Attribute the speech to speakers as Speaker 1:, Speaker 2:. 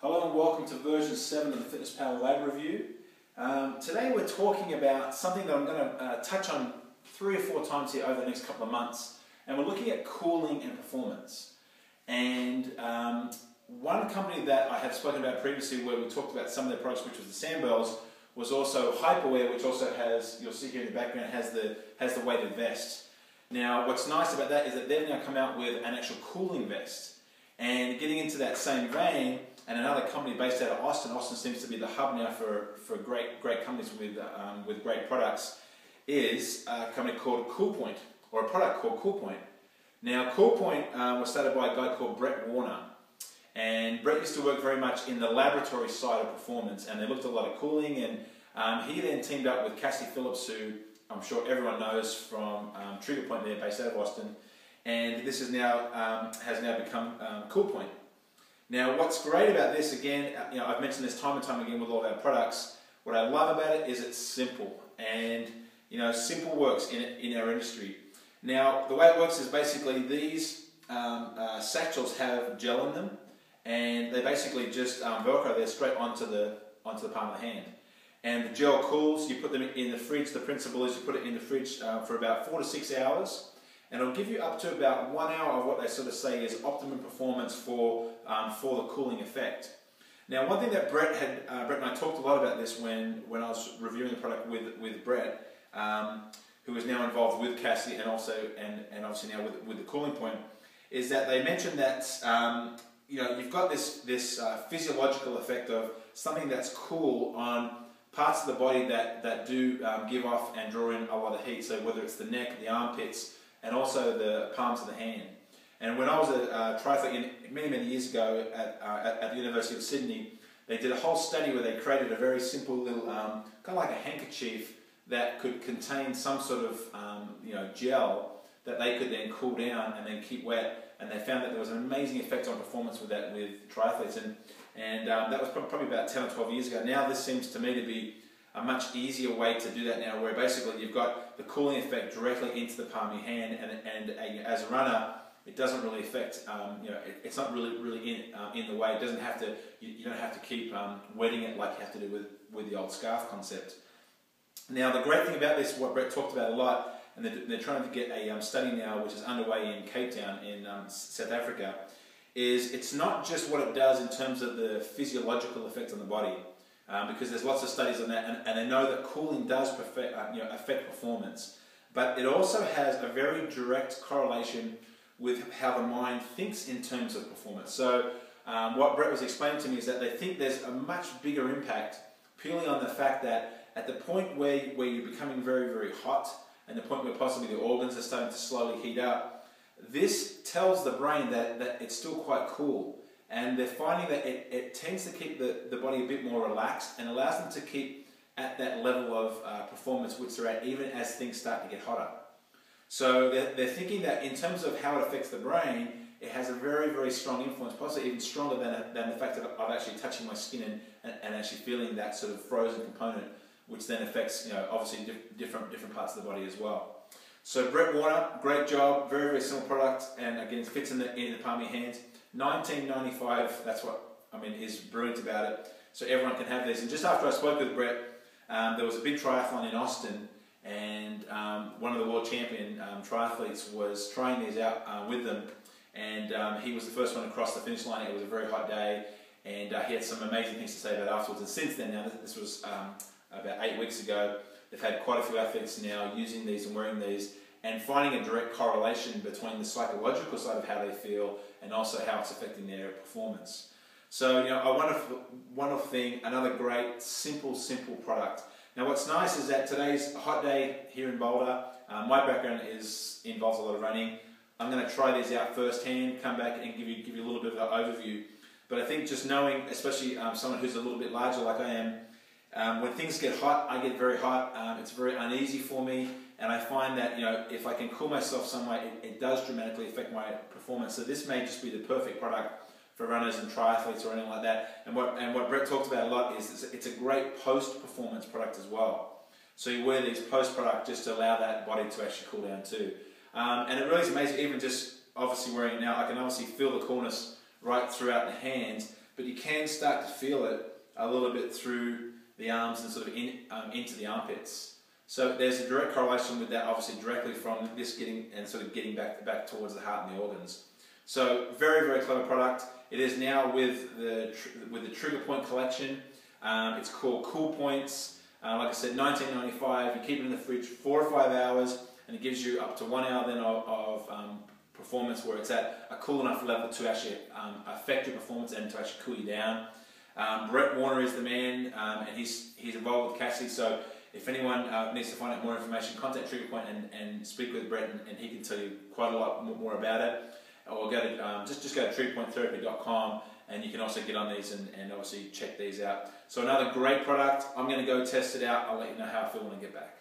Speaker 1: Hello and welcome to version 7 of the Fitness Power Lab Review. Today we're talking about something that I'm going to touch on 3 or 4 times here over the next couple of months, and we're looking at cooling and performance. And one company that I have spoken about previously where we talked about some of their products, which was the Sandbells, was also Hyperwear, which also has, you'll see here in the background, has the weighted vest. Now what's nice about that is that they've now come out with an actual cooling vest. And getting into that same vein, and another company based out of Austin. Austin seems to be the hub now for great companies with great products, is a company called Coolpoint, or a product called Coolpoint. Now Coolpoint was started by a guy called Brett Warner, and Brett used to work very much in the laboratory side of performance, and they looked at a lot of cooling, and he then teamed up with Cassie Phillips, who I'm sure everyone knows from Trigger Point, there based out of Austin, and this is now has now become Coolpoint. Now, what's great about this, again, I've mentioned this time and time again with all of our products. What I love about it is it's simple, and simple works in our industry. Now, the way it works is basically these satchels have gel in them, and they basically just Velcro there straight onto the palm of the hand. And the gel cools. You put them in the fridge. The principle is you put it in the fridge for about 4 to 6 hours. And it'll give you up to about 1 hour of what they sort of say is optimum performance for the cooling effect. Now, one thing that Brett and I talked a lot about this when I was reviewing the product with Brett, who is now involved with Cassie and also and obviously now with the Cooling Point, is that they mentioned that you've got this physiological effect of something that's cool on parts of the body that do give off and draw in a lot of heat. So whether it's the neck, the armpits, and also the palms of the hand. And when I was a triathlete many years ago at the University of Sydney, they did a whole study where they created a very simple little, kind of like a handkerchief that could contain some sort of gel that they could then cool down and then keep wet. And they found that there was an amazing effect on performance with that with triathletes. And that was probably about 10 or 12 years ago. Now this seems to me to be a much easier way to do that now, where basically you've got the cooling effect directly into the palm of your hand, and as a runner, it doesn't really affect, it's not really in the way. It doesn't have to, you don't have to keep wetting it like you have to do with the old scarf concept. Now the great thing about this, what Brett talked about a lot, and they're trying to get a study now which is underway in Cape Town in South Africa, is it's not just what it does in terms of the physiological effect on the body. Because there's lots of studies on that, and they know that cooling does affect performance. But it also has a very direct correlation with how the mind thinks in terms of performance. So what Brett was explaining to me is that they think there's a much bigger impact purely on the fact that at the point where you're becoming very hot, and the point where possibly the organs are starting to slowly heat up, this tells the brain that it's still quite cool. And they're finding that it tends to keep the body a bit more relaxed and allows them to keep at that level of performance which they're at even as things start to get hotter. So they're thinking that in terms of how it affects the brain, it has a very strong influence, possibly even stronger than the fact that I'm actually touching my skin and actually feeling that sort of frozen component, which then affects obviously different parts of the body as well. So Brett Warner, great job, very simple product, and again it fits in the palm of your hands. $19.95, that's what is brilliant about it. So everyone can have this. And just after I spoke with Brett, there was a big triathlon in Austin, and one of the world champion triathletes was trying these out with them, and he was the first one to cross the finish line. It was a very hot day, and he had some amazing things to say about it afterwards. And since then, now this was about 8 weeks ago, they've had quite a few athletes now using these and wearing these, and finding a direct correlation between the psychological side of how they feel and also how it's affecting their performance. So, a wonderful thing, another great, simple product. Now what's nice is that today's a hot day here in Boulder. My background involves a lot of running. I'm going to try these out firsthand, come back and give you a little bit of an overview. But I think just knowing, especially someone who's a little bit larger like I am, when things get hot, I get very hot. It's very uneasy for me. And I find that if I can cool myself some way, it does dramatically affect my performance. So this may just be the perfect product for runners and triathletes or anything like that. And what Brett talks about a lot is it's a great post-performance product as well. So you wear these post-product just to allow that body to actually cool down too. And it really is amazing, even just obviously wearing it now, I can obviously feel the coolness right throughout the hands. but you can start to feel it a little bit through the arms and sort of into the armpits. So there's a direct correlation with that, obviously directly from this getting back towards the heart and the organs. So very, very clever product. It is now with the Trigger Point collection. It's called Cool Points. Like I said, $19.95. You keep it in the fridge 4 or 5 hours, and it gives you up to 1 hour then of performance where it's at a cool enough level to actually affect your performance and to actually cool you down. Brett Warner is the man, and he's involved with Cassie. So if anyone needs to find out more information, contact Trigger Point and speak with Brett, and he can tell you quite a lot more about it. Or go to just go to triggerpointtherapy.com, and you can also get on these and obviously check these out. So another great product. I'm going to go test it out. I'll let you know how I feel when I get back.